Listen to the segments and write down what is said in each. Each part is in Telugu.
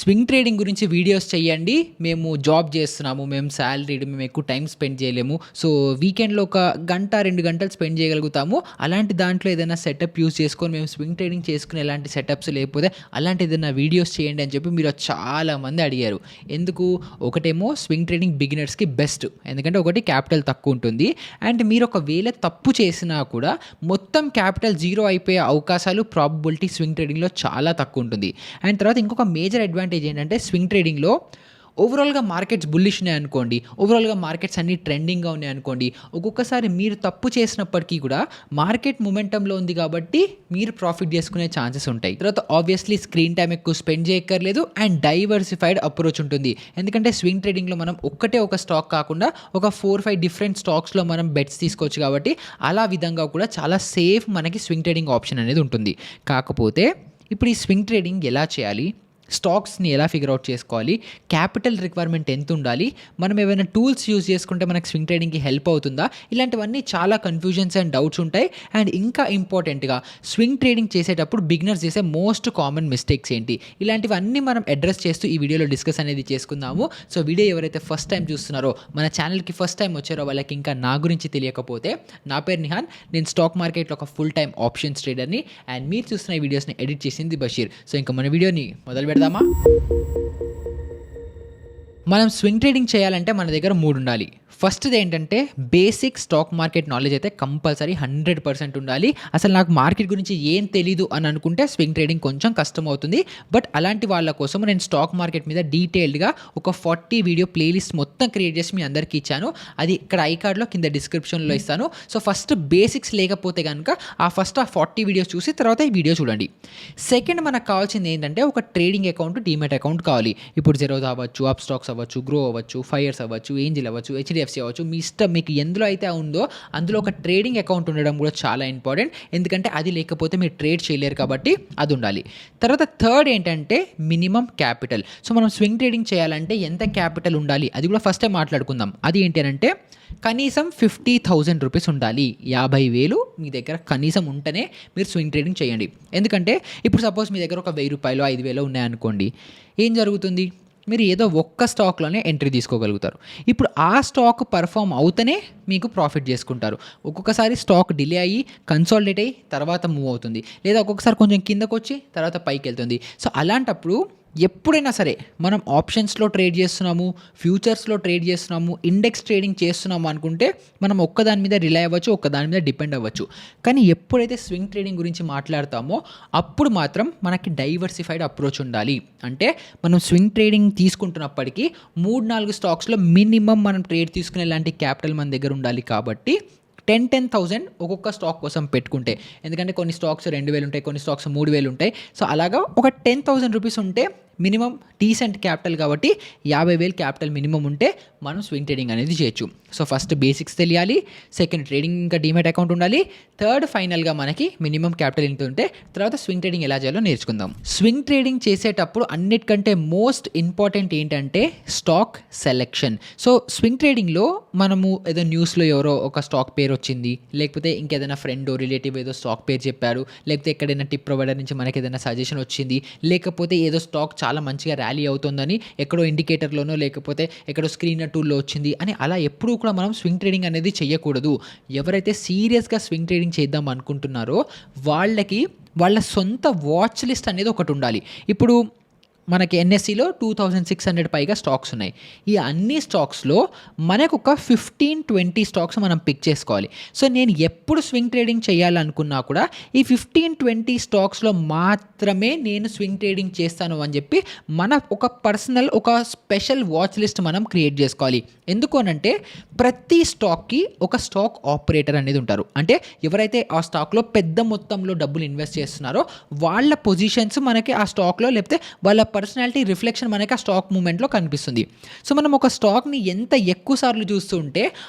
స్వింగ్ ట్రేడింగ్ గురించి వీడియోస్ చేయండి. మేము జాబ్ చేస్తున్నాము, మేము సాలరీడ్, మేము ఎక్కువ టైం స్పెండ్ చేయలేము. సో వీకెండ్‌లో ఒక గంట, 2 గంటలు స్పెండ్ చేయగలుగుతాము. అలాంటి దాంట్లో ఏదైనా సెటప్ యూజ్ చేసుకొని మేము స్వింగ్ ట్రేడింగ్ చేసుకునే ఎలాంటి సెటప్స్ లేకపోతే అలాంటి ఏదైనా వీడియోస్ చేయండి అని చెప్పి మీరు చాలామంది అడిగారు. ఎందుకు? ఒకటేమో స్వింగ్ ట్రేడింగ్ బిగినర్స్‌కి బెస్ట్. ఎందుకంటే ఒకటి క్యాపిటల్ తక్కువ ఉంటుంది. అండ్ మీరు ఒకవేళ తప్పు చేసినా కూడా మొత్తం క్యాపిటల్ జీరో అయిపోయే అవకాశాలు, ప్రాబబిలిటీ స్వింగ్ ట్రేడింగ్‌లో చాలా తక్కువ ఉంటుంది. అండ్ తర్వాత ఇంకొక మేజర్ అడ్వాంటేజ్ ఏంటంటే స్వింగ్ ట్రేడింగ్‌లో ఓవరాల్‌గా మార్కెట్స్ బుల్లిష్ ఉన్నాయనుకోండి, ఓవరాల్‌గా మార్కెట్స్ అన్నీ ట్రెండింగ్‌గా ఉన్నాయనుకోండి, ఒక్కొక్కసారి మీరు తప్పు చేసినప్పటికీ కూడా మార్కెట్ మొమెంటంలో ఉంది కాబట్టి మీరు ప్రాఫిట్ చేసుకునే ఛాన్సెస్ ఉంటాయి. తర్వాత ఆబ్వియస్లీ స్క్రీన్ టైం ఎక్కువ స్పెండ్ చేయక్కర్లేదు అండ్ డైవర్సిఫైడ్ అప్రోచ్ ఉంటుంది. ఎందుకంటే స్వింగ్ ట్రేడింగ్‌లో మనం ఒక్కటే ఒక స్టాక్ కాకుండా ఒక 4, 5 డిఫరెంట్ స్టాక్స్‌లో మనం బెట్స్ తీసుకోవచ్చు కాబట్టి అలా విధంగా కూడా చాలా సేఫ్ మనకి స్వింగ్ ట్రేడింగ్ ఆప్షన్ అనేది ఉంటుంది. కాకపోతే ఇప్పుడు ఈ స్వింగ్ ట్రేడింగ్ ఎలా చేయాలి? స్టాక్స్ని ఎలా ఫిగర్ అవుట్ చేసుకోవాలి? క్యాపిటల్ రిక్వైర్మెంట్ ఎంత ఉండాలి? మనం ఏమైనా టూల్స్ యూజ్ చేసుకుంటే మనకు స్వింగ్ ట్రేడింగ్‌కి హెల్ప్ అవుతుందా? ఇలాంటివన్నీ చాలా కన్ఫ్యూజన్స్ అండ్ డౌట్స్ ఉంటాయి. అండ్ ఇంకా ఇంపార్టెంట్‌గా స్వింగ్ ట్రేడింగ్ చేసేటప్పుడు బిగినర్స్ చేసే మోస్ట్ కామన్ మిస్టేక్స్ ఏంటి? ఇలాంటివన్నీ మనం అడ్రస్ చేస్తూ ఈ వీడియోలో డిస్కస్ అనేది చేసుకుందాము. సో వీడియో ఎవరైతే ఫస్ట్ టైం చూస్తున్నారో, మన ఛానల్‌కి ఫస్ట్ టైం వచ్చారో వాళ్ళకి ఇంకా నా గురించి తెలియకపోతే, నా పేరు నిహాన్. నేను స్టాక్ మార్కెట్లో ఒక ఫుల్ టైమ్ ఆప్షన్స్ ట్రేడర్‌ని. అండ్ మీరు చూస్తున్న ఈ వీడియోస్‌ని ఎడిట్ చేసింది బషీర్. సో ఇంకా మన వీడియోని మొదలు పెడదామా? మనం స్వింగ్ ట్రేడింగ్ చేయాలంటే మన దగ్గర 3 ఉండాలి. ఫస్ట్‌ది ఏంటంటే బేసిక్ స్టాక్ మార్కెట్ నాలెడ్జ్ అయితే కంపల్సరీ 100% ఉండాలి. అసలు నాకు మార్కెట్ గురించి ఏం తెలీదు అని అనుకుంటే స్వింగ్ ట్రేడింగ్ కొంచెం కష్టం అవుతుంది. బట్ అలాంటి వాళ్ళ కోసం నేను స్టాక్ మార్కెట్ మీద డీటెయిల్డ్‌గా ఒక 40 వీడియో ప్లేలిస్ట్ మొత్తం క్రియేట్ చేసి మీ అందరికీ ఇచ్చాను. అది ఇక్కడ ఐ కార్డ్‌లో కింద డిస్క్రిప్షన్‌లో ఇస్తాను. సో ఫస్ట్ బేసిక్స్ లేకపోతే గనుక ఆ 40 వీడియోస్ చూసి తర్వాత ఈ వీడియో చూడండి. సెకండ్ మనకు కావాల్సింది ఏంటంటే ఒక ట్రేడింగ్ అకౌంట్, డీమ్యాట్ అకౌంట్ కావాలి. ఇప్పుడు జెరోదా అవ్వచ్చు, అప్ స్టాక్స్ అవ్వచ్చు, గ్రో అవ్వచ్చు, ఫైర్స్ అవ్వచ్చు, ఏంజిల్ అవ్వచ్చు, హెచ్‌డిఎఫ్‌సి అవ్వచ్చు, మీ ఇష్టం. మీకు ఎందులో అయితే ఉందో అందులో ఒక ట్రేడింగ్ అకౌంట్ ఉండడం కూడా చాలా ఇంపార్టెంట్. ఎందుకంటే అది లేకపోతే మీరు ట్రేడ్ చేయలేరు కాబట్టి అది ఉండాలి. తర్వాత థర్డ్ ఏంటంటే మినిమం క్యాపిటల్. సో మనం స్వింగ్ ట్రేడింగ్ చేయాలంటే ఎంత క్యాపిటల్ ఉండాలి అది కూడా ఫస్టే మాట్లాడుకుందాం. అది ఏంటి అంటే కనీసం 50,000 రూపీస్ ఉండాలి. 50,000 మీ దగ్గర కనీసం ఉంటేనే మీరు స్వింగ్ ట్రేడింగ్ చేయండి. ఎందుకంటే ఇప్పుడు సపోజ్ మీ దగ్గర ఒక 1,000 రూపాయలు, 5,000 ఉన్నాయనుకోండి, ఏం జరుగుతుంది? మీరు ఏదో ఒక్క స్టాక్లోనే ఎంట్రీ తీసుకోగలుగుతారు. ఇప్పుడు ఆ స్టాక్ పర్ఫామ్ అవుతేనే మీకు ప్రాఫిట్ చేసుకుంటారు. ఒక్కొక్కసారి స్టాక్ డిలే అయ్యి కన్సాలిడేట్ అయ్యి తర్వాత మూవ్ అవుతుంది, లేదా ఒక్కొక్కసారి కొంచెం కిందకు వచ్చి తర్వాత పైకి వెళ్తుంది. సో అలాంటప్పుడు ఎప్పుడైనా సరే మనం ఆప్షన్స్లో ట్రేడ్ చేస్తున్నాము, ఫ్యూచర్స్లో ట్రేడ్ చేస్తున్నాము, ఇండెక్స్ ట్రేడింగ్ చేస్తున్నాము అనుకుంటే మనం ఒక్కదాని మీద రిలై అవ్వచ్చు, ఒక్కదాని మీద డిపెండ్ అవ్వచ్చు. కానీ ఎప్పుడైతే స్వింగ్ ట్రేడింగ్ గురించి మాట్లాడతామో అప్పుడు మాత్రం మనకి డైవర్సిఫైడ్ అప్రోచ్ ఉండాలి. అంటే మనం స్వింగ్ ట్రేడింగ్ తీసుకుంటున్నప్పటికీ 3-4 స్టాక్స్లో మినిమం మనం ట్రేడ్ తీసుకునే లాంటి క్యాపిటల్ మన దగ్గర ఉండాలి. కాబట్టి 10,000 ఒక్కొక్క స్టాక్ కోసం పెట్టుకుంటే, ఎందుకంటే కొన్ని స్టాక్స్ 2,000 ఉంటాయి, కొన్ని స్టాక్స్ 3,000 ఉంటాయి. సో అలాగా ఒక 10,000 రూపీస్ ఉంటే మినిమం డీసెంట్ క్యాపిటల్ కాబట్టి 50,000 క్యాపిటల్ మినిమం ఉంటే మనం స్వింగ్ ట్రేడింగ్ అనేది చేయొచ్చు. సో ఫస్ట్ బేసిక్స్ తెలియాలి, సెకండ్ ట్రేడింగ్ ఇంకా డీమ్యాట్ అకౌంట్ ఉండాలి, థర్డ్ ఫైనల్గా మనకి మినిమం క్యాపిటల్ ఎంత ఉంటే తర్వాత స్వింగ్ ట్రేడింగ్ ఎలా చేయాలో నేర్చుకుందాం. స్వింగ్ ట్రేడింగ్ చేసేటప్పుడు అన్నిటికంటే మోస్ట్ ఇంపార్టెంట్ ఏంటంటే స్టాక్ సెలెక్షన్. సో స్వింగ్ ట్రేడింగ్లో మనము ఏదో న్యూస్లో ఎవరో ఒక స్టాక్ పేరు వచ్చింది, లేకపోతే ఇంకేదైనా ఫ్రెండ్ రిలేటివ్ ఏదో స్టాక్ పేరు చెప్పారు, లేకపోతే ఎక్కడైనా టిప్ ప్రొవైడర్ నుంచి మనకి ఏదైనా సజెషన్ వచ్చింది, లేకపోతే ఏదో స్టాక్ చాలా మంచిగా ర్యాలీ అవుతుందని ఎక్కడో ఇండికేటర్లోనో లేకపోతే ఎక్కడో స్క్రీనర్ టూల్లో వచ్చింది అని అలా ఎప్పుడూ కూడా మనం స్వింగ్ ట్రేడింగ్ అనేది చేయకూడదు. ఎవరైతే సీరియస్గా స్వింగ్ ట్రేడింగ్ చేద్దాం అనుకుంటున్నారో వాళ్ళకి వాళ్ళ సొంత వాచ్ లిస్ట్ అనేది ఒకటి ఉండాలి. ఇప్పుడు మనకి ఎన్ఎస్సిలో 2,600 పైగా స్టాక్స్ ఉన్నాయి. ఈ అన్ని స్టాక్స్లో మనకు ఒక 15-20 స్టాక్స్ మనం పిక్ చేసుకోవాలి. సో నేను ఎప్పుడు స్వింగ్ ట్రేడింగ్ చేయాలనుకున్నా కూడా ఈ 15-20 స్టాక్స్లో మాత్రమే నేను స్వింగ్ ట్రేడింగ్ చేస్తాను అని చెప్పి మన ఒక పర్సనల్ ఒక స్పెషల్ వాచ్ లిస్ట్ మనం క్రియేట్ చేసుకోవాలి. ఎందుకు అనంటే ప్రతి స్టాక్కి ఒక స్టాక్ ఆపరేటర్ అనేది ఉంటారు. అంటే ఎవరైతే ఆ స్టాక్లో పెద్ద మొత్తంలో డబ్బులు ఇన్వెస్ట్ చేస్తున్నారో వాళ్ళ పొజిషన్స్ మనకి ఆ స్టాక్లో, లేకపోతే వాళ్ళ పర్సనాలిటీ రిఫ్లెక్షన్ మనకి ఆ స్టాక్ మూమెంట్లో కనిపిస్తుంది. సో మనం ఒక స్టాక్ని ఎంత ఎక్కువ సార్లు చూస్తుంటే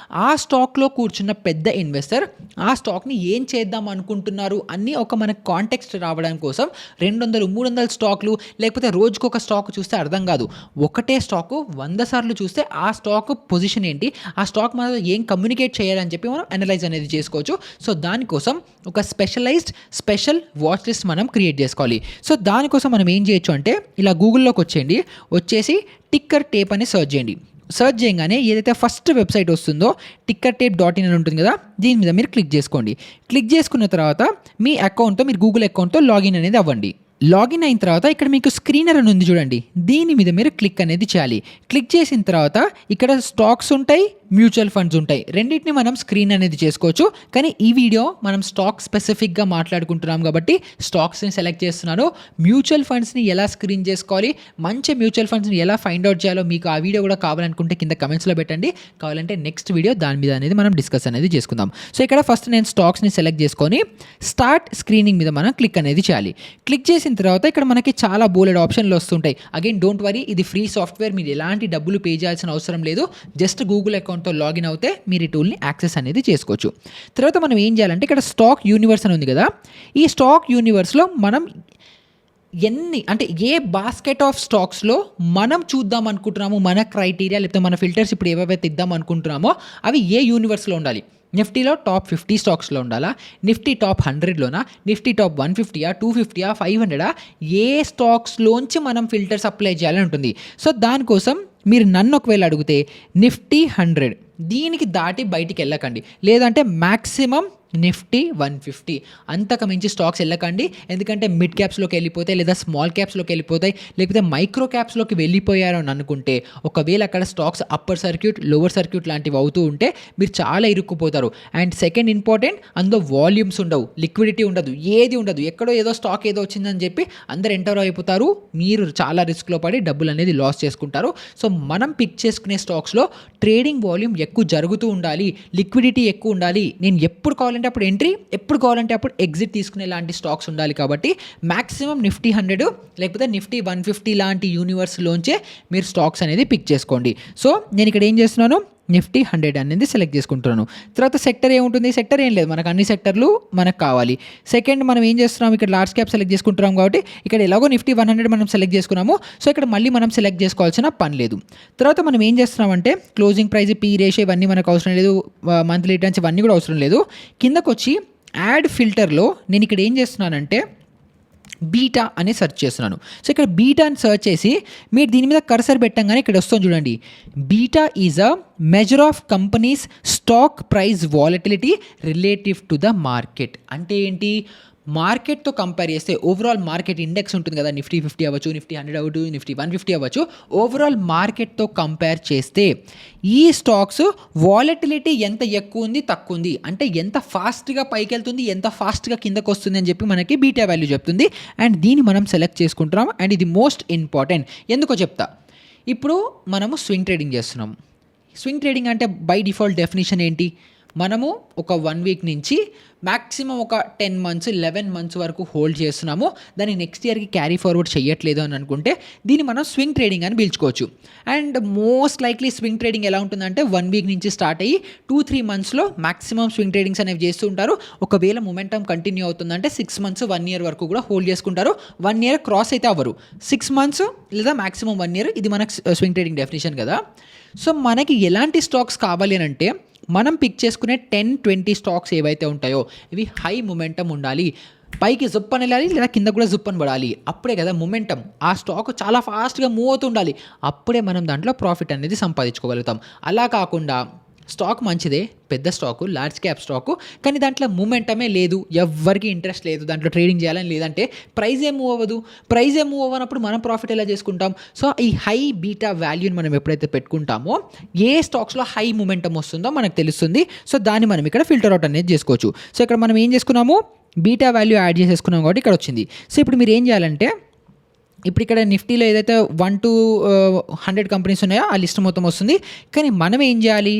ఆ స్టాక్లో కూర్చున్న పెద్ద ఇన్వెస్టర్ ఆ స్టాక్ని ఏం చేద్దాం అనుకుంటున్నారు అని ఒక మనకు కాంటెక్స్ట్ రావడం కోసం 200-300 స్టాక్లు లేకపోతే రోజుకొక స్టాక్ చూస్తే అర్థం కాదు. ఒకటే స్టాకు 100 సార్లు చూస్తే ఆ స్టాక్ పొజిషన్ ఏంటి, ఆ స్టాక్ మనతో ఏం కమ్యూనికేట్ చేయాలని చెప్పి మనం అనలైజ్ అనేది చేసుకోవచ్చు. సో దానికోసం ఒక స్పెషల్ వాచ్ లిస్ట్ మనం క్రియేట్ చేసుకోవాలి. సో దానికోసం మనం ఏం చేయొచ్చు అంటే ఇలా గూగుల్లోకి వచ్చేయండి, వచ్చేసి టిక్కర్ టేప్ అని సెర్చ్ చేయండి. సెర్చ్ చేయగానే ఏదైతే ఫస్ట్ వెబ్సైట్ వస్తుందో tickertape.in అని ఉంటుంది కదా, దీని మీద మీరు క్లిక్ చేసుకోండి. క్లిక్ చేసుకున్న తర్వాత మీ అకౌంట్తో, మీరు గూగుల్ అకౌంట్తో లాగిన్ అనేది అవ్వండి. లాగిన్ అయిన తర్వాత ఇక్కడ మీకు స్క్రీనర్ అని ఉంది చూడండి, దీని మీద మీరు క్లిక్ అనేది చేయాలి. క్లిక్ చేసిన తర్వాత ఇక్కడ స్టాక్స్ ఉంటాయి, మ్యూచువల్ ఫండ్స్ ఉంటాయి. రెండింటిని మనం స్క్రీన్ అనేది చేసుకోవచ్చు. కానీ ఈ వీడియో మనం స్టాక్ స్పెసిఫిక్గా మాట్లాడుకుంటున్నాం కాబట్టి స్టాక్స్ని సెలెక్ట్ చేస్తున్నాను. మ్యూచువల్ ఫండ్స్ని ఎలా స్క్రీన్ చేసుకోవాలి, మంచి మ్యూచువల్ ఫండ్స్ని ఎలా ఫైండ్ అవుట్ చేయాలో మీకు ఆ వీడియో కూడా కావాలనుకుంటే కింద కమెంట్స్లో పెట్టండి. కావాలంటే నెక్స్ట్ వీడియో దాని మీద అనేది మనం డిస్కస్ అనేది చేసుకుందాం. సో ఇక్కడ ఫస్ట్ నేను స్టాక్స్ని సెలెక్ట్ చేసుకొని స్టార్ట్ స్క్రీనింగ్ మీద మనం క్లిక్ అనేది చేయాలి. క్లిక్ చేసిన తర్వాత ఇక్కడ మనకి చాలా బోలెడ్ ఆప్షన్లు వస్తుంటాయి. అగైన్ డోంట్ వరీ, ఇది ఫ్రీ సాఫ్ట్వేర్, మీరు ఎలాంటి డబ్బులు పే చేయాల్సిన అవసరం లేదు. జస్ట్ గూగుల్ అకౌంట్తో లాగిన్ అవుతే మీరు ఈ టూల్ని యాక్సెస్ అనేది చేసుకోవచ్చు. తర్వాత మనం ఏం చేయాలంటే ఇక్కడ స్టాక్ యూనివర్స్ అని ఉంది కదా, ఈ స్టాక్ యూనివర్స్లో మనం ఏ బాస్కెట్ ఆఫ్ స్టాక్స్లో మనం చూద్దాం అనుకుంటున్నామో, మన క్రైటీరియా లేకపోతే మన ఫిల్టర్స్ ఇప్పుడు ఏవైతే ఇద్దాం అనుకుంటున్నామో అవి ఏ యూనివర్స్లో ఉండాలి. నిఫ్టీలో టాప్ 50 స్టాక్స్లో ఉండాలా, నిఫ్టీ టాప్ 100లోనా, నిఫ్టీ టాప్ 150, 250, 500, ఏ స్టాక్స్లోంచి మనం ఫిల్టర్స్ అప్లై చేయాలని ఉంటుంది. సో దానికోసం మీరు నన్ను ఒకవేళ అడిగితే నిఫ్టీ 100 దీనికి దాటి బయటికి వెళ్ళకండి, లేదంటే మ్యాక్సిమం నిఫ్టీ 150 అంతకు మించి స్టాక్స్ వెళ్ళకండి. ఎందుకంటే మిడ్ క్యాప్స్లోకి వెళ్ళిపోతాయి, లేదా స్మాల్ క్యాప్స్లోకి వెళ్ళిపోతాయి, లేకపోతే మైక్రో క్యాప్స్లోకి వెళ్ళిపోయారు అని అనుకుంటే ఒకవేళ అక్కడ stocks upper circuit, lower circuit లాంటివి అవుతూ ఉంటే మీరు చాలా ఇరుక్కుపోతారు. అండ్ సెకండ్ ఇంపార్టెంట్, అందులో వాల్యూమ్స్ ఉండవు, లిక్విడిటీ ఉండదు, ఏది ఉండదు. ఎక్కడో ఏదో స్టాక్ ఏదో వచ్చిందని చెప్పి అందరు ఎంటర్ అయిపోతారు, మీరు చాలా రిస్క్లో పడి డబ్బులు అనేది లాస్ చేసుకుంటారు. సో మనం పిక్ చేసుకునే స్టాక్స్లో ట్రేడింగ్ వాల్యూమ్ ఎక్కువ జరుగుతూ ఉండాలి, లిక్విడిటీ ఎక్కువ ఉండాలి. నేను ఎప్పుడు కావాలంటే అప్పుడు ఎంట్రీ, ఎప్పుడు కావాలంటే అప్పుడు ఎగ్జిట్ తీసుకునే లాంటి స్టాక్స్ ఉండాలి. కాబట్టి మ్యాక్సిమం నిఫ్టీ 100 లేకపోతే నిఫ్టీ 150 లాంటి యూనివర్స్లోంచే మీరు స్టాక్స్ అనేది పిక్ చేసుకోండి. సో నేను ఇక్కడ ఏం చేస్తున్నాను, నిఫ్టీ 100 అనేది సెలెక్ట్ చేసుకుంటున్నాను. తర్వాత సెక్టర్ ఏముంటుంది, సెక్టర్ ఏం లేదు, మనకు అన్ని సెక్టర్లు మనకు కావాలి. సెకండ్ మనం ఏం చేస్తున్నాం, ఇక్కడ లార్జ్ క్యాప్ సెలెక్ట్ చేసుకుంటున్నాం కాబట్టి ఇక్కడ ఎలాగో నిఫ్టీ 100 మనం సెలెక్ట్ చేసుకున్నాము. సో ఇక్కడ మళ్ళీ మనం సెలెక్ట్ చేసుకోవాల్సిన పని లేదు. తర్వాత మనం ఏం చేస్తున్నామంటే క్లోజింగ్ ప్రైస్, పీ రేషియో ఇవన్నీ మనకు అవసరం లేదు, మంత్లీ రిటర్న్స్ ఇవన్నీ కూడా అవసరం లేదు. కిందకు వచ్చి యాడ్ ఫిల్టర్లో నేను ఇక్కడ ఏం చేస్తున్నానంటే బీటా అని సెర్చ్ చేస్తున్నాను. సో ఇక్కడ బీటా అని సెర్చ్ చేసి మీరు దీని మీద కర్సర్ పెట్టంగానే ఇక్కడ వస్తుంది చూడండి, beta is a measure of companies stock price volatility relative to the market. అంటే ఏంటి, మార్కెట్తో కంపేర్ చేస్తే ఓవరాల్ మార్కెట్ ఇండెక్స్ ఉంటుంది కదా, నిఫ్టీ 50 అవ్వచ్చు, నిఫ్టీ 100 అవ్వచ్చు, నిఫ్టీ 150 అవ్వచ్చు. ఓవరాల్ మార్కెట్తో కంపేర్ చేస్తే ఈ స్టాక్స్ వాలటిలిటీ ఎంత ఎక్కువ ఉంది, తక్కువ ఉంది, అంటే ఎంత ఫాస్ట్గా పైకి వెళ్తుంది, ఎంత ఫాస్ట్గా కిందకు వస్తుంది అని చెప్పి మనకి బీటా వాల్యూ చెప్తుంది. అండ్ దీన్ని మనం సెలెక్ట్ చేసుకుంటున్నాం. అండ్ ఇది మోస్ట్ ఇంపార్టెంట్, ఎందుకో చెప్తా. ఇప్పుడు మనము స్వింగ్ ట్రేడింగ్ చేస్తున్నాం. స్వింగ్ ట్రేడింగ్ అంటే బై డిఫాల్ట్ డెఫినేషన్ ఏంటి, మనము ఒక 1 వీక్ నుంచి మ్యాక్సిమం ఒక 10 months 11 months వరకు హోల్డ్ చేస్తున్నాము, దాన్ని నెక్స్ట్ ఇయర్కి క్యారీ ఫార్వర్డ్ చేయట్లేదు అని అనుకుంటే దీన్ని మనం స్వింగ్ ట్రేడింగ్ అని పిలుచుకోవచ్చు. And most likely swing trading ఎలా ఉంటుందంటే 1 వీక్ నుంచి స్టార్ట్ అయ్యి 2-3 monthsలో మ్యాక్సిమం స్వింగ్ ట్రేడింగ్స్ అనేవి చేస్తూ ఉంటారు. ఒకవేళ మొమెంటం కంటిన్యూ అవుతుందంటే 6 months 1 year వరకు కూడా హోల్డ్ చేసుకుంటారు. 1 year క్రాస్ అయితే అవ్వరు, 6 months లేదా మ్యాక్సిమం 1 year, ఇది మనకు స్వింగ్ ట్రేడింగ్ డెఫినేషన్ కదా. సో మనకి ఎలాంటి స్టాక్స్ కావాలి అని అంటే మనం పిక్ చేసుకునే 10-20 స్టాక్స్ ఏవైతే ఉంటాయో ఇవి హై మొమెంటం ఉండాలి, పైకి జుప్పని వెళ్ళాలి లేదా కింద కూడా జుప్పని పడాలి. అప్పుడే కదా మొమెంటం, ఆ స్టాక్ చాలా ఫాస్ట్గా మూవ్ అవుతుండాలి, అప్పుడే మనం దాంట్లో ప్రాఫిట్ అనేది సంపాదించుకోగలుగుతాం. అలా కాకుండా స్టాక్ మంచిదే, పెద్ద స్టాకు, లార్జ్ క్యాప్ స్టాకు, కానీ దాంట్లో మూమెంటమే లేదు, ఎవ్వరికి ఇంట్రెస్ట్ లేదు దాంట్లో ట్రేడింగ్ చేయాలని, లేదంటే ప్రైజ్ ఏ మూవ్ అవ్వదు. ప్రైజ్ ఏ మూవ్ అవ్వనప్పుడు మనం ప్రాఫిట్ ఎలా చేసుకుంటాం. సో ఈ హై బీటా వాల్యూని మనం ఎప్పుడైతే పెట్టుకుంటామో ఏ స్టాక్స్లో హై మూమెంటం వస్తుందో మనకు తెలుస్తుంది. సో దాన్ని మనం ఇక్కడ ఫిల్టర్ అవుట్ అనేది చేసుకోవచ్చు. సో ఇక్కడ మనం ఏం చేసుకున్నాము, బీటా వాల్యూ యాడ్ చేసేసుకున్నాం కాబట్టి ఇక్కడ వచ్చింది. సో ఇప్పుడు మీరు ఏం చేయాలంటే, ఇప్పుడు ఇక్కడ నిఫ్టీలో ఏదైతే 1 to 100 కంపెనీస్ ఉన్నాయో ఆ లిస్ట్ మొత్తం వస్తుంది. కానీ మనం ఏం చేయాలి,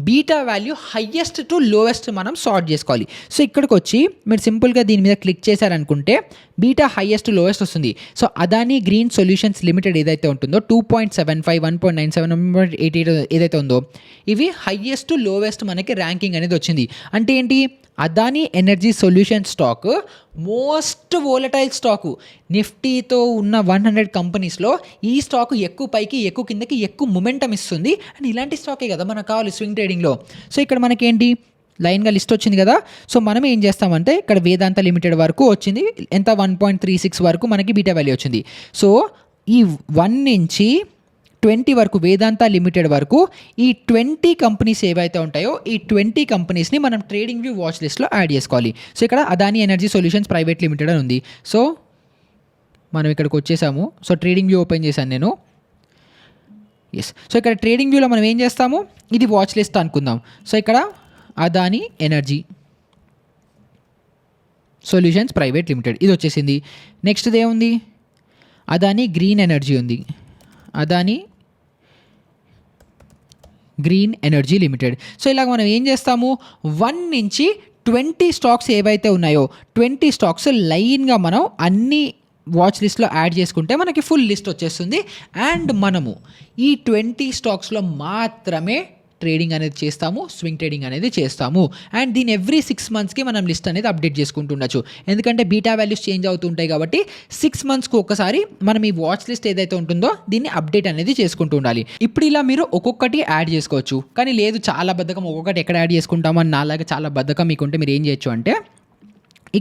beta value highest to lowest మనం సార్ట్ చేసుకోవాలి. సో ఇక్కడికి వచ్చి మీరు సింపుల్గా దీని మీద క్లిక్ చేశారనుకుంటే బీటా హయ్యెస్ట్ లోవెస్ట్ వస్తుంది. So Adani Green Solutions Limited ఏదైతే ఉంటుందో 2.75, 1.97, 1.88 ఏదైతే ఉందో ఇవి హయ్యెస్ట్ టు లోవెస్ట్ మనకి ర్యాంకింగ్ అనేది వచ్చింది. అంటే ఏంటి, Adani Energy Solution stock most volatile stock. నిఫ్టీతో ఉన్న 100 కంపెనీస్లో ఈ స్టాక్ ఎక్కువ పైకి ఎక్కువ కిందకి ఎక్కువ మొమెంటం ఇస్తుంది. అండ్ ఇలాంటి స్టాకే కదా మనకు కావాలి స్వింగ్ ట్రేడింగ్లో. సో ఇక్కడ మనకేంటి లైన్గా లిస్ట్ వచ్చింది కదా. సో మనం ఏం చేస్తామంటే ఇక్కడ వేదాంత లిమిటెడ్ వరకు వచ్చింది, ఎంత 1.36 వరకు మనకి బీటా వాల్యూ వచ్చింది. సో ఈ 1 నుంచి 20 వరకు వేదాంత లిమిటెడ్ వరకు ఈ 20 కంపెనీస్ ఏవైతే ఉంటాయో ఈ 20 కంపెనీస్ని మనం ట్రేడింగ్ వ్యూ వాచ్ లిస్ట్లో యాడ్ చేసుకోవాలి. సో ఇక్కడ Adani energy solutions private limited అని ఉంది. సో మనం ఇక్కడికి వచ్చేసాము. సో ట్రేడింగ్ వ్యూ ఓపెన్ చేశాను నేను. ఎస్, సో ఇక్కడ ట్రేడింగ్ వ్యూలో మనం ఏం చేస్తాము, ఇది వాచ్ లిస్ట్ అనుకుందాం. సో ఇక్కడ Adani energy solutions private limited ఇది వచ్చేసింది. నెక్స్ట్ది ఏముంది, అదాని గ్రీన్ ఎనర్జీ ఉంది, Adani green energy limited. So ఇలాగ మనం ఏం చేస్తాము, 1 నుంచి 20 స్టాక్స్ ఏవైతే ఉన్నాయో 20 స్టాక్స్ లైన్గా మనం అన్ని వాచ్ లిస్ట్లో యాడ్ చేసుకుంటే మనకి ఫుల్ లిస్ట్ వచ్చేస్తుంది. అండ్ మనము ఈ 20 స్టాక్స్లో మాత్రమే ట్రేడింగ్ అనేది చేస్తాము, స్వింగ్ ట్రేడింగ్ అనేది చేస్తాము. అండ్ దీని ఎవ్రీ 6 మంత్స్కి మనం లిస్ట్ అనేది అప్డేట్ చేసుకుంటుండొచ్చు. ఎందుకంటే బీటా వాల్యూస్ చేంజ్ అవుతుంటాయి కాబట్టి 6 మంత్స్కి ఒకసారి మనం ఈ వాచ్ లిస్ట్ ఏదైతే ఉంటుందో దీన్ని అప్డేట్ అనేది చేసుకుంటూ ఉండాలి. ఇప్పుడు ఇలా మీరు ఒక్కొక్కటి యాడ్ చేసుకోవచ్చు. కానీ లేదు చాలా బద్ధకం, ఒక్కొక్కటి ఎక్కడ యాడ్ చేసుకుంటామని నాలాగా చాలా బద్ధకం మీకుంటే మీరు ఏం చేయొచ్చు అంటే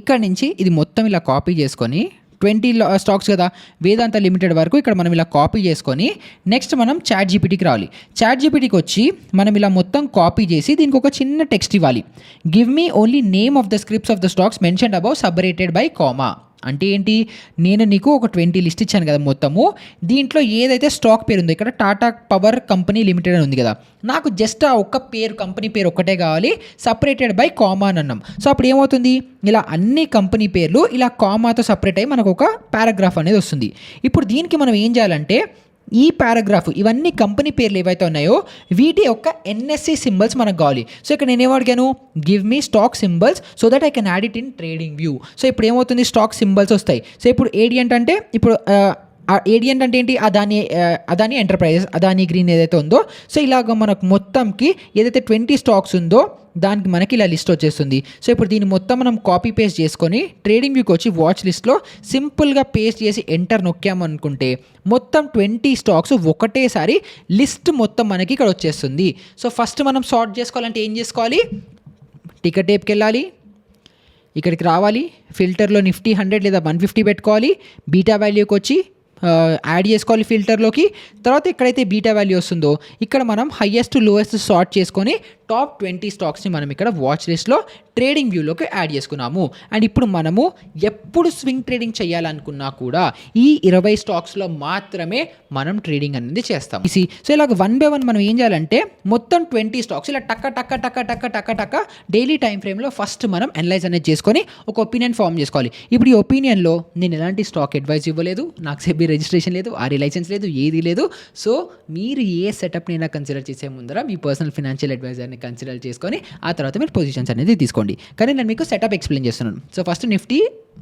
ఇక్కడ నుంచి ఇది మొత్తం ఇలా కాపీ చేసుకొని 20 స్టాక్స్ కదా వేదాంత లిమిటెడ్ వరకు ఇక్కడ మనం ఇలా కాపీ చేసుకొని నెక్స్ట్ మనం చాట్ జీపీటీకి రావాలి. చాట్ జీపీటీకి వచ్చి మనం ఇలా మొత్తం కాపీ చేసి దీనికి ఒక చిన్న టెక్స్ట్ ఇవ్వాలి. Give me only name of the scripts of the stocks mentioned above separated by comma. అంటే ఏంటి, నేను నీకు ఒక 20 లిస్ట్ ఇచ్చాను కదా మొత్తము, దీంట్లో ఏదైతే స్టాక్ పేరు ఉందో ఇక్కడ టాటా పవర్ కంపెనీ లిమిటెడ్ అని ఉంది కదా, నాకు జస్ట్ ఆ ఒక్క పేరు కంపెనీ పేరు ఒక్కటే కావాలి, సపరేటెడ్ బై కామా అని అన్నాం. సో అప్పుడు ఏమవుతుంది, ఇలా అన్ని కంపెనీ పేర్లు ఇలా కామాతో సపరేట్ అయ్యి మనకు ఒక పారాగ్రాఫ్ అనేది వస్తుంది. ఇప్పుడు దీనికి మనం ఏం చేయాలంటే ఈ పారాగ్రాఫ్ ఇవన్నీ కంపెనీ పేర్లు ఏవైతే ఉన్నాయో వీటి యొక్క ఎన్ఎస్సి సింబల్స్ మనకు కావాలి. సో ఇక్కడ నేను ఏమడిగాను, give me stock symbols so that I can add it in trading view. So ఇప్పుడు ఏమవుతుంది, స్టాక్ సింబల్స్ వస్తాయి. సో ఇప్పుడు ఏడియంట్ అంటే ఇప్పుడు ఏడియంట్ అంటే ఏంటి, అదాని ఎంటర్ప్రైజెస్, అదాని గ్రీన్ ఏదైతే ఉందో. సో ఇలాగ మనకు మొత్తంకి ఏదైతే 20 స్టాక్స్ ఉందో దానికి మనకి ఇలా లిస్ట్ వచ్చేస్తుంది. సో ఇప్పుడు దీన్ని మొత్తం మనం కాపీ పేస్ట్ చేసుకొని ట్రేడింగ్ వ్యూకి వచ్చి వాచ్ లిస్ట్లో సింపుల్గా పేస్ట్ చేసి ఎంటర్ నొక్కామనుకుంటే మొత్తం 20 స్టాక్స్ ఒకటేసారి లిస్ట్ మొత్తం మనకి ఇక్కడ వచ్చేస్తుంది. సో ఫస్ట్ మనం సార్ట్ చేసుకోవాలంటే ఏం చేసుకోవాలి, టికెట్ టేప్కి వెళ్ళాలి, ఇక్కడికి రావాలి, ఫిల్టర్లో నిఫ్టీ 100 లేదా 150 పెట్టుకోవాలి, బీటా వాల్యూకి వచ్చి యాడ్ చేసుకోవాలి ఫిల్టర్లోకి. తర్వాత ఎక్కడైతే బీటా వాల్యూ వస్తుందో ఇక్కడ మనం హైయెస్ట్ లోయెస్ట్ సార్ట్ చేసుకొని టాప్ 20 స్టాక్స్ని మనం ఇక్కడ వాచ్ లిస్ట్లో ట్రేడింగ్ వ్యూలోకి యాడ్ చేసుకున్నాము. అండ్ ఇప్పుడు మనము ఎప్పుడు స్వింగ్ ట్రేడింగ్ చేయాలనుకున్నా కూడా ఈ 20 స్టాక్స్లో మాత్రమే మనం ట్రేడింగ్ అనేది చేస్తాం. సో ఇలాగ 1 by 1 మనం ఏం చేయాలంటే మొత్తం 20 స్టాక్స్ ఇలా టక్క టక్క టక్క టక్క టక్క టక్క డైలీ టైం ఫ్రేమ్లో ఫస్ట్ మనం అనలైజ్ అనేది చేసుకొని ఒక ఒపీనియన్ ఫామ్ చేసుకోవాలి. ఇప్పుడు ఈ ఒపీనియన్లో నేను ఎలాంటి స్టాక్ అడ్వైజ్ ఇవ్వలేదు, నాకు సెబీ రిజిస్ట్రేషన్ లేదు, ఆర్ఏ లైసెన్స్ లేదు, ఏది లేదు. సో మీరు ఏ సెటప్ని అయినా కన్సిడర్ చేసే ముందర మీ పర్సనల్ ఫినాన్షియల్ అడ్వైజర్ని కన్సిడర్ చేసుకొని ఆ తర్వాత మీరు పొజిషన్స్ అనేది తీసుకోండి. కానీ నేను మీకు సెటప్ ఎక్స్ప్లెయిన్ చేస్తున్నాను. సో ఫస్ట్ నిఫ్టీ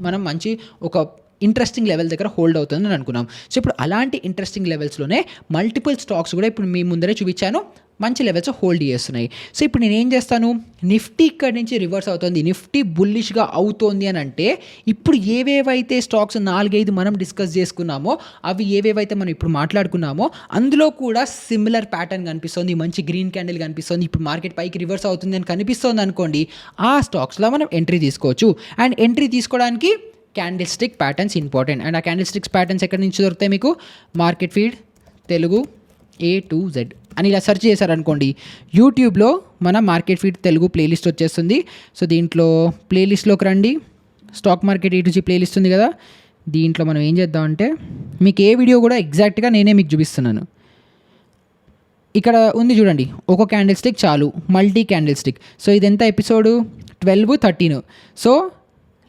మనం మంచి ఒక ఇంట్రెస్టింగ్ లెవెల్ దగ్గర హోల్డ్ అవుతుందని అనుకున్నాం. సో ఇప్పుడు అలాంటి ఇంట్రెస్టింగ్ లెవెల్స్లోనే మల్టిపుల్ స్టాక్స్ కూడా ఇప్పుడు మీ ముందరే చూపించాను, మంచి లెవెల్స్ హోల్డ్ చేస్తున్నాయి. సో ఇప్పుడు నేను ఏం చేస్తాను, నిఫ్టీ ఇక్కడి నుంచి రివర్స్ అవుతుంది, నిఫ్టీ బుల్లిష్గా అవుతోంది అని అంటే ఇప్పుడు ఏవేవైతే స్టాక్స్ 4-5 మనం డిస్కస్ చేసుకున్నామో అవి ఏవేవైతే మనం ఇప్పుడు మాట్లాడుకున్నామో అందులో కూడా సిమిలర్ ప్యాటర్న్ కనిపిస్తుంది, మంచి గ్రీన్ క్యాండిల్ కనిపిస్తుంది, ఇప్పుడు మార్కెట్ పైకి రివర్స్ అవుతుంది అని కనిపిస్తుంది అనుకోండి, ఆ స్టాక్స్లో మనం ఎంట్రీ తీసుకోవచ్చు. అండ్ ఎంట్రీ తీసుకోవడానికి candle stick patterns important. And ఆ క్యాండిల్ స్టిక్స్ ప్యాటర్న్స్ ఎక్కడి నుంచి దొరుకుతాయి మీకు, market feed Telugu A to Z అని ఇలా సెర్చ్ చేశారనుకోండి, యూట్యూబ్లో మన మార్కెట్ ఫీడ్ తెలుగు ప్లేలిస్ట్ వచ్చేస్తుంది. సో దీంట్లో ప్లేలిస్ట్లోకి రండి, stock market A to Z playlist ఉంది కదా, దీంట్లో మనం ఏం చేద్దామంటే మీకు ఏ వీడియో కూడా ఎగ్జాక్ట్గా నేనే మీకు చూపిస్తున్నాను. ఇక్కడ ఉంది చూడండి, ఒక క్యాండిల్ స్టిక్ చాలు, మల్టీ క్యాండిల్ స్టిక్. సో ఇది ఎంత episode 12, 13. So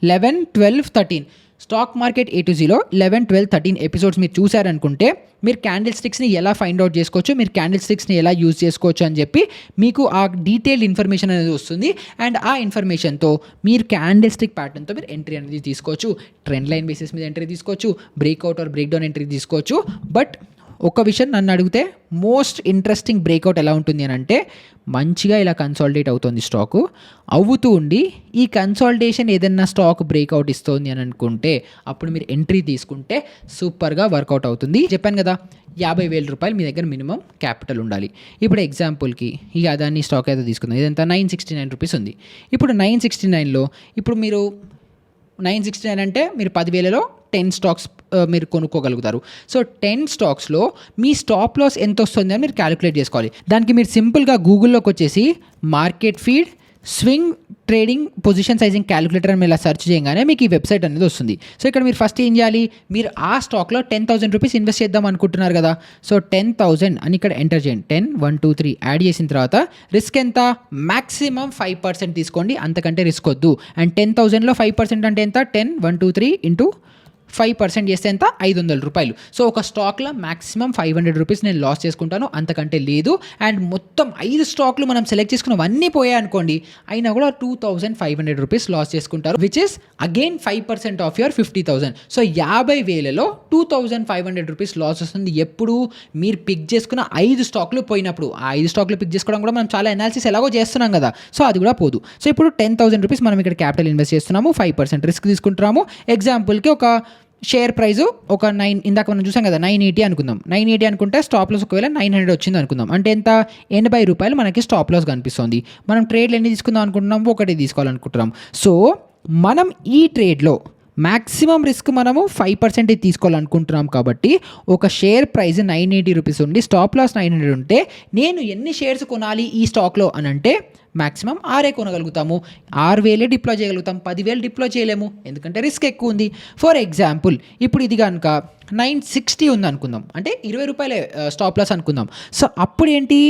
11, 12, 13 stock market A to Zలో 11, 12, 13 episodes మీరు చూసారనుకుంటే మీరు క్యాండిల్ స్టిక్స్ని ఎలా ఫైండ్ అవుట్ చేసుకోవచ్చు, మీరు క్యాండిల్ స్టిక్స్ని ఎలా యూజ్ చేసుకోవచ్చు అని చెప్పి మీకు ఆ డీటెయిల్డ్ ఇన్ఫర్మేషన్ అనేది వస్తుంది. అండ్ ఆ ఇన్ఫర్మేషన్తో మీరు క్యాండిల్ స్టిక్ ప్యాటర్న్తో మీరు ఎంట్రీ అనేది తీసుకోవచ్చు, ట్రెండ్ లైన్ బేసిస్ మీద ఎంట్రీ తీసుకోవచ్చు, breakout or break down entry తీసుకోవచ్చు. బట్ ఒక విషయం నన్ను అడిగితే మోస్ట్ ఇంట్రెస్టింగ్ బ్రేక్అవుట్ ఎలా ఉంటుంది అని అంటే మంచిగా ఇలా కన్సాలిడేట్ అవుతుంది స్టాకు, అవుతూ ఉండి ఈ కన్సాలిడేషన్ ఏదైనా స్టాక్ బ్రేక్అవుట్ ఇస్తుంది అని అనుకుంటే అప్పుడు మీరు ఎంట్రీ తీసుకుంటే సూపర్గా వర్కౌట్ అవుతుంది. చెప్పాను కదా 50,000 రూపాయలు మీ దగ్గర మినిమం క్యాపిటల్ ఉండాలి. ఇప్పుడు ఎగ్జాంపుల్కి ఈ అదాని స్టాక్ అయితే తీసుకుందాం, ఇదంతా 969 రూపీస్ ఉంది. ఇప్పుడు 969లో ఇప్పుడు మీరు 969 అంటే మీరు 10,000లో 10 స్టాక్స్ మీరు కొనుక్కోగలుగుతారు. సో 10 స్టాక్స్లో మీ స్టాప్ లాస్ ఎంత వస్తుంది అని మీరు క్యాలిక్యులేట్ చేసుకోవాలి. దానికి మీరు సింపుల్గా గూగుల్లోకి వచ్చేసి market feed swing trading position sizing calculator అని ఇలా సెర్చ్ చేయగానే మీకు ఈ వెబ్సైట్ అనేది వస్తుంది. సో ఇక్కడ మీరు ఫస్ట్ ఏం చేయాలి, మీరు ఆ స్టాక్లో 10,000 రూపీస్ ఇన్వెస్ట్ చేద్దాం అనుకుంటున్నారు కదా. సో 10,000 అని ఇక్కడ ఎంటర్ చేయండి. 10 1 2 3 యాడ్ చేసిన తర్వాత రిస్క్ ఎంత, మ్యాక్సిమం 5% తీసుకోండి, అంతకంటే రిస్క్ వద్దు. అండ్ 10,000లో 5% అంటే ఎంత, 10 1 2 3 ఇంటూ 5% చేస్తే ఎంత, 500 రూపాయలు. సో ఒక స్టాక్లో మ్యాక్సిమం 500 రూపీస్ నేను లాస్ చేసుకుంటాను, అంతకంటే లేదు. అండ్ మొత్తం 5 స్టాక్లు మనం సెలెక్ట్ చేసుకున్నవన్నీ పోయాయి అనుకోండి, అయినా కూడా 2,500 రూపీస్ లాస్ చేసుకుంటారు, which is again 5% off your 50,000. So 50,000లో 2,500 రూపీస్ లాస్ వస్తుంది ఎప్పుడు, మీరు పిక్ చేసుకున్న 5 స్టాక్లు పోయినప్పుడు. ఆ 5 స్టాక్లు పిక్ చేసుకోవడం కూడా మనం చాలా అనాలిసిస్ ఎలాగో చేస్తున్నాం కదా, సో అది కూడా పోదు. సో ఇప్పుడు 10,000 రూపీస్ మనం ఇక్కడ క్యాపిటల్ ఇన్వెస్ట్ చేస్తున్నాము, 5% రిస్క్ తీసుకుంటున్నాము. ఎగ్జాంపుల్కి ఒక షేర్ ప్రైస్ ఒక 9, ఇందాక మనం చూసాం కదా 980 అనుకుందాం. 980 అనుకుంటే స్టాప్ లాస్ ఒకవేళ 900 వచ్చింది అనుకుందాం, అంటే ఎంత, 80 రూపాయలు మనకి స్టాప్ లాస్ కనిపిస్తుంది. మనం ట్రేడ్లు ఎన్ని తీసుకుందాం అనుకుంటున్నాం, ఒకటి తీసుకోవాలనుకుంటున్నాం. సో మనం ఈ ట్రేడ్లో మ్యాక్సిమం రిస్క్ మనము 5% తీసుకోవాలనుకుంటున్నాం కాబట్టి ఒక షేర్ ప్రైస్ 980 రూపీస్ ఉండి స్టాప్ లాస్ 900 ఉంటే నేను ఎన్ని షేర్స్ కొనాలి ఈ స్టాక్లో అని అంటే మ్యాక్సిమం 6 కొనగలుగుతాము. 6,000 డిప్లాయ్ చేయగలుగుతాం, 10,000 డిప్లాయ్ చేయలేము, ఎందుకంటే రిస్క్ ఎక్కువ ఉంది. ఫర్ ఎగ్జాంపుల్ ఇప్పుడు ఇది కనుక 960 ఉంది అనుకుందాం, అంటే 20 రూపాయలే స్టాప్ లాస్ అనుకుందాం. సో అప్పుడు ఏంటి,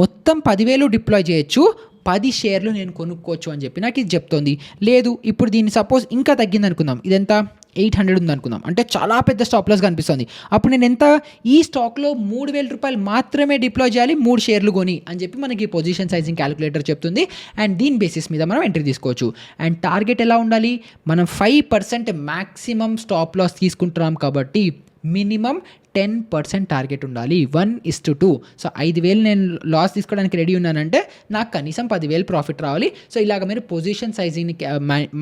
మొత్తం 10,000 డిప్లాయ్ చేయొచ్చు, 10 షేర్లు నేను కొనుక్కోవచ్చు అని చెప్పి నాకు ఇది చెప్తోంది. లేదు ఇప్పుడు దీన్ని సపోజ్ ఇంకా తగ్గింది అనుకుందాం, ఇదెంత 800 ఉంది అనుకుందాం, అంటే చాలా పెద్ద స్టాప్ లాస్ కనిపిస్తుంది. అప్పుడు నేను ఎంత, ఈ స్టాక్లో 3,000 రూపాయలు మాత్రమే డిప్లాయ్ చేయాలి, 3 షేర్లు కొని అని చెప్పి మనకి పొజిషన్ సైజింగ్ క్యాలిక్యులేటర్ చెప్తుంది. అండ్ దీని బేసిస్ మీద మనం ఎంట్రీ తీసుకోవచ్చు. అండ్ టార్గెట్ ఎలా ఉండాలి, మనం 5% మ్యాక్సిమం స్టాప్ లాస్ తీసుకుంటున్నాం కాబట్టి మినిమం 10% టార్గెట్ ఉండాలి, 1:2. సో 5,000 నేను లాస్ తీసుకోవడానికి రెడీ ఉన్నానంటే నాకు కనీసం 10,000 ప్రాఫిట్ రావాలి. సో ఇలాగ మీరు పొజిషన్ సైజింగ్ని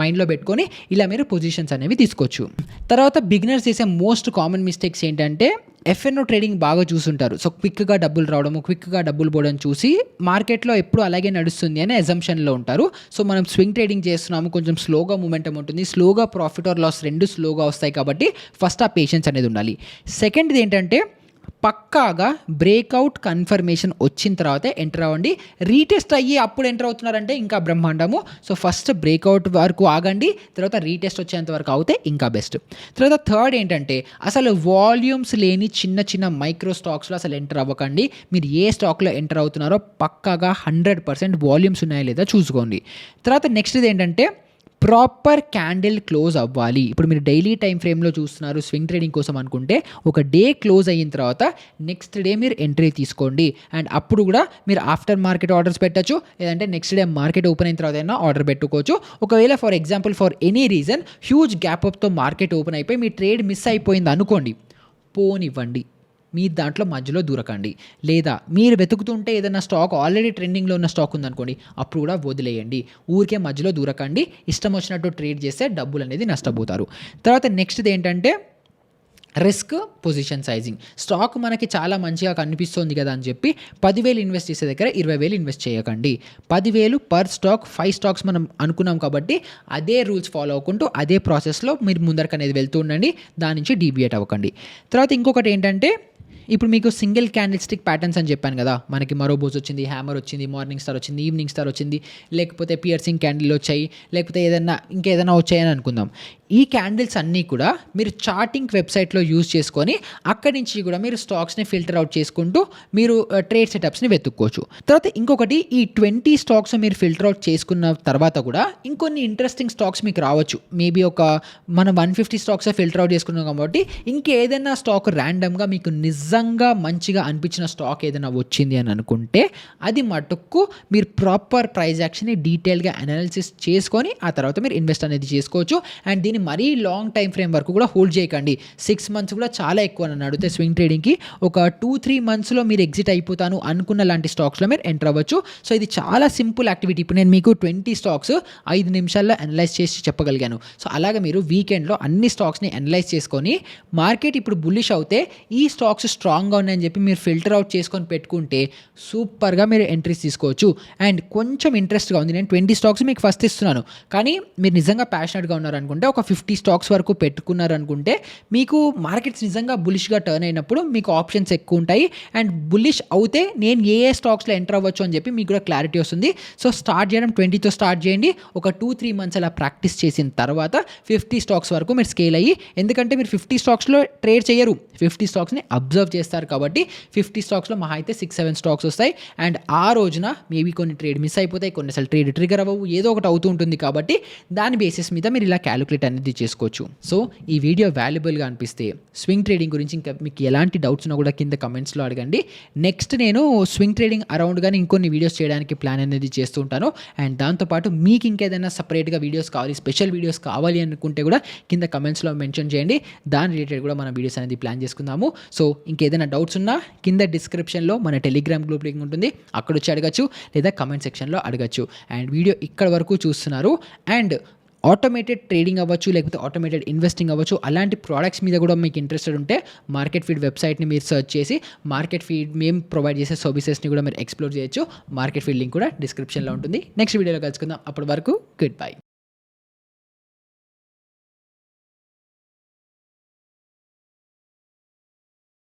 మైండ్లో పెట్టుకొని ఇలా మీరు పొజిషన్స్ అనేవి తీసుకోవచ్చు. తర్వాత బిగినర్స్ చేసే మోస్ట్ కామన్ మిస్టేక్స్ ఏంటంటే ఎఫ్ఎన్ఓ ట్రేడింగ్ బాగా చూసుంటారు. సో క్విక్గా డబ్బులు రావడము, క్విక్గా డబ్బులు పోవడం చూసి మార్కెట్లో ఎప్పుడు అలాగే నడుస్తుంది అనే అజంప్షన్లో ఉంటారు. సో మనం స్వింగ్ ట్రేడింగ్ చేస్తున్నాము, కొంచెం స్లోగా మూమెంటం ఉంటుంది, స్లోగా ప్రాఫిట్ ఆర్ లాస్ రెండు స్లోగా వస్తాయి కాబట్టి ఫస్ట్ ఆ పేషెన్స్ అనేది ఉండాలి. సెకండ్ది ఏంటంటే పక్కాగా బ్రేక్అవుట్ కన్ఫర్మేషన్ వచ్చిన తర్వాత ఎంటర్ అవ్వండి. రీటెస్ట్ అయ్యి అప్పుడు ఎంటర్ అవుతున్నారంటే ఇంకా బ్రహ్మాండము. సో ఫస్ట్ బ్రేక్అవుట్ వరకు ఆగండి, తర్వాత రీటెస్ట్ వచ్చేంత వరకు అవుతే ఇంకా బెస్ట్. తర్వాత థర్డ్ ఏంటంటే అసలు వాల్యూమ్స్ లేని చిన్న చిన్న మైక్రో స్టాక్స్లో అసలు ఎంటర్ అవ్వకండి. మీరు ఏ స్టాక్లో ఎంటర్ అవుతున్నారో పక్కాగా 100% వాల్యూమ్స్ ఉన్నాయా లేదా చూసుకోండి. తర్వాత నెక్స్ట్ది ఏంటంటే ప్రాపర్ క్యాండిల్ క్లోజ్ అవ్వాలి. ఇప్పుడు మీరు డైలీ టైం ఫ్రేమ్లో చూస్తున్నారు స్వింగ్ ట్రేడింగ్ కోసం అనుకుంటే ఒక డే క్లోజ్ అయిన తర్వాత నెక్స్ట్ డే మీరు ఎంట్రీ తీసుకోండి. అండ్ అప్పుడు కూడా మీరు ఆఫ్టర్ మార్కెట్ ఆర్డర్స్ పెట్టచ్చు, లేదంటే నెక్స్ట్ డే మార్కెట్ ఓపెన్ అయిన తర్వాత అయినా ఆర్డర్ పెట్టుకోవచ్చు. ఒకవేళ for example for any reason huge gap అప్తో మార్కెట్ ఓపెన్ అయిపోయి మీ ట్రేడ్ మిస్ అయిపోయింది అనుకోండి, పోనివ్వండి, మీ దాంట్లో మధ్యలో దూరకండి. లేదా మీరు వెతుకుతుంటే ఏదైనా స్టాక్ ఆల్రెడీ ట్రెండింగ్లో ఉన్న స్టాక్ ఉందనుకోండి, అప్పుడు కూడా వదిలేయండి. ఊరికే మధ్యలో దూరకండి, ఇష్టం వచ్చినట్టు ట్రేడ్ చేస్తే డబ్బులు అనేది నష్టపోతారు. తర్వాత నెక్స్ట్ది ఏంటంటే రిస్క్ పొజిషన్ సైజింగ్. స్టాక్ మనకి చాలా మంచిగా కనిపిస్తుంది కదా అని చెప్పి 10,000 ఇన్వెస్ట్ చేసే దగ్గర 20,000 ఇన్వెస్ట్ చేయకండి. 10,000 పర్ స్టాక్, 5 స్టాక్స్ మనం అనుకున్నాం కాబట్టి అదే రూల్స్ ఫాలో అవ్వకుంటూ అదే ప్రాసెస్లో మీరు ముందరకు అనేది వెళ్తూ ఉండండి, దాని నుంచి డీవియేట్ అవ్వకండి. తర్వాత ఇంకొకటి ఏంటంటే ఇప్పుడు మీకు సింగిల్ క్యాండిల్ స్టిక్ ప్యాటర్న్స్ అని చెప్పాను కదా, మనకి మరోబోస్ వచ్చింది, హ్యామర్ వచ్చింది, మార్నింగ్ స్టార్ వచ్చింది, ఈవినింగ్ స్టార్ వచ్చింది, లేకపోతే పియర్సింగ్ క్యాండిల్ వచ్చాయి, లేకపోతే ఇంకేదైనా వచ్చాయని అనుకుందాం. ఈ క్యాండిల్స్ అన్నీ కూడా మీరు చార్టింగ్ వెబ్సైట్లో యూజ్ చేసుకొని అక్కడి నుంచి కూడా మీరు స్టాక్స్ని ఫిల్టర్ అవుట్ చేసుకుంటూ మీరు ట్రేడ్ సెటప్స్ని వెతుక్కోవచ్చు. తర్వాత ఇంకొకటి, ఈ 20 స్టాక్స్ మీరు ఫిల్టర్ అవుట్ చేసుకున్న తర్వాత కూడా ఇంకొన్ని ఇంట్రెస్టింగ్ స్టాక్స్ మీకు రావచ్చు. మేబీ మనం 150 స్టాక్స్ ఫిల్టర్ అవుట్ చేసుకున్నాం కాబట్టి ఇంకేదైనా స్టాక్ ర్యాండమ్గా మీకు నిజంగా మంచిగా అనిపించిన స్టాక్ ఏదైనా వచ్చింది అని అనుకుంటే అది మటుకు మీరు ప్రాపర్ ప్రైస్ యాక్షన్ని డీటెయిల్గా అనాలిసిస్ చేసుకొని ఆ తర్వాత మీరు ఇన్వెస్ట్ అనేది చేసుకోవచ్చు. అండ్ దీన్ని మరీ లాంగ్ టైం ఫ్రేమ్ వరకు కూడా హోల్డ్ చేయకండి. 6 మంత్స్ కూడా చాలా ఎక్కువ నన్ను అడిగితే స్వింగ్ ట్రేడింగ్కి ఒక 2-3 మంత్స్లో మీరు ఎగ్జిట్ అయిపోతాను అనుకున్న లాంటి స్టాక్స్లో మీరు ఎంటర్ అవ్వచ్చు. సో ఇది చాలా సింపుల్ యాక్టివిటీ. ఇప్పుడు నేను మీకు 20 స్టాక్స్ 5 నిమిషాల్లో అనలైజ్ చేసి చెప్పగలిగాను. సో అలాగే మీరు వీకెండ్లో అన్ని స్టాక్స్ని అనలైజ్ చేసుకొని మార్కెట్ ఇప్పుడు బుల్లిష్ అవుతే ఈ స్టాక్స్ స్ట్రాంగ్గా ఉన్నాయని చెప్పి మీరు ఫిల్టర్ అవుట్ చేసుకొని పెట్టుకుంటే సూపర్గా మీరు ఎంట్రీస్ తీసుకోవచ్చు. అండ్ కొంచెం ఇంట్రెస్ట్గా ఉంది, నేను 20 స్టాక్స్ మీకు ఫస్ట్ ఇస్తున్నాను, కానీ మీరు నిజంగా ప్యాషనెట్గా ఉన్నారనుకుంటే ఒక 50 స్టాక్స్ వరకు పెట్టుకున్నారనుకుంటే మీకు మార్కెట్స్ నిజంగా బులిష్గా టర్న్ అయినప్పుడు మీకు ఆప్షన్స్ ఎక్కువ ఉంటాయి. అండ్ బులిష్ అవుతే నేను ఏ స్టాక్స్లో ఎంటర్ అవ్వచ్చు అని చెప్పి మీకు కూడా క్లారిటీ వస్తుంది. సో స్టార్ట్ చేయడం 20తో స్టార్ట్ చేయండి. ఒక 2-3 మంత్స్ అలా ప్రాక్టీస్ చేసిన తర్వాత 50 స్టాక్స్ వరకు మీరు స్కేల్ అయ్యి, ఎందుకంటే మీరు 50 స్టాక్స్లో ట్రేడ్ చేయరు, 50 స్టాక్స్ని అబ్జర్వ్ చేస్తారు కాబట్టి 50 స్టాక్స్లో మహా అయితే 6-7 స్టాక్స్ వస్తాయి. అండ్ ఆ రోజున మేబీ కొన్ని ట్రేడ్ మిస్ అయిపోతాయి, కొన్నిసార్లు ట్రేడ్ ట్రిగర్ అవ్వవు, ఏదో ఒకటి అవుతూ ఉంటుంది. కాబట్టి దాని బేసిస్ మీద మీరు ఇలా క్యాలిక్యులేట్ అనేది చేసుకోవచ్చు. సో ఈ వీడియో వాల్యుబుల్గా అనిపిస్తే స్వింగ్ ట్రేడింగ్ గురించి ఇంకా మీకు ఎలాంటి డౌట్స్ ఉన్నా కూడా కింద కమెంట్స్లో అడగండి. నెక్స్ట్ నేను స్వింగ్ ట్రేడింగ్ అరౌండ్గానే ఇంకొన్ని వీడియోస్ చేయడానికి ప్లాన్ అనేది చేస్తూ ఉంటాను. అండ్ దాంతోపాటు మీకు ఇంకేదైనా సపరేట్గా వీడియోస్ కావాలి, స్పెషల్ వీడియోస్ కావాలి అనుకుంటే కూడా కింద కమెంట్స్లో మెన్షన్ చేయండి. దాని రిలేటెడ్ కూడా మన వీడియోస్ అనేది ప్లాన్ చేసుకుందాము. సో ఇంకేదైనా డౌట్స్ ఉన్నా కింద డిస్క్రిప్షన్లో మన టెలిగ్రామ్ గ్రూప్ లింక్ ఉంటుంది, అక్కడ వచ్చి అడగచ్చు, లేదా కమెంట్ సెక్షన్లో అడగచ్చు. అండ్ వీడియో ఇక్కడ వరకు చూస్తున్నారు అండ్ ఆటోమేటెడ్ ట్రేడింగ్ అవ్వచ్చు, లేకపోతే ఆటోమేటెడ్ ఇన్వెస్టింగ్ అవ్వచ్చు, అలాంటి ప్రోడక్ట్స్ మీద కూడా మీకు ఇంట్రెస్టెడ్ ఉంటే మార్కెట్ ఫీడ్ వెబ్సైట్ని మీరు సెర్చ్ చేసి మార్కెట్ ఫీడ్ మేము ప్రొవైడ్ చేసే సర్వీసెస్ని కూడా మీరు ఎక్స్ప్లోర్ చేయొచ్చు. మార్కెట్ ఫీడ్ లింక్ కూడా డిస్క్రిప్షన్లో ఉంటుంది. నెక్స్ట్ వీడియోలో కలుసుకుందాం. అప్పటి వరకు గుడ్ బై.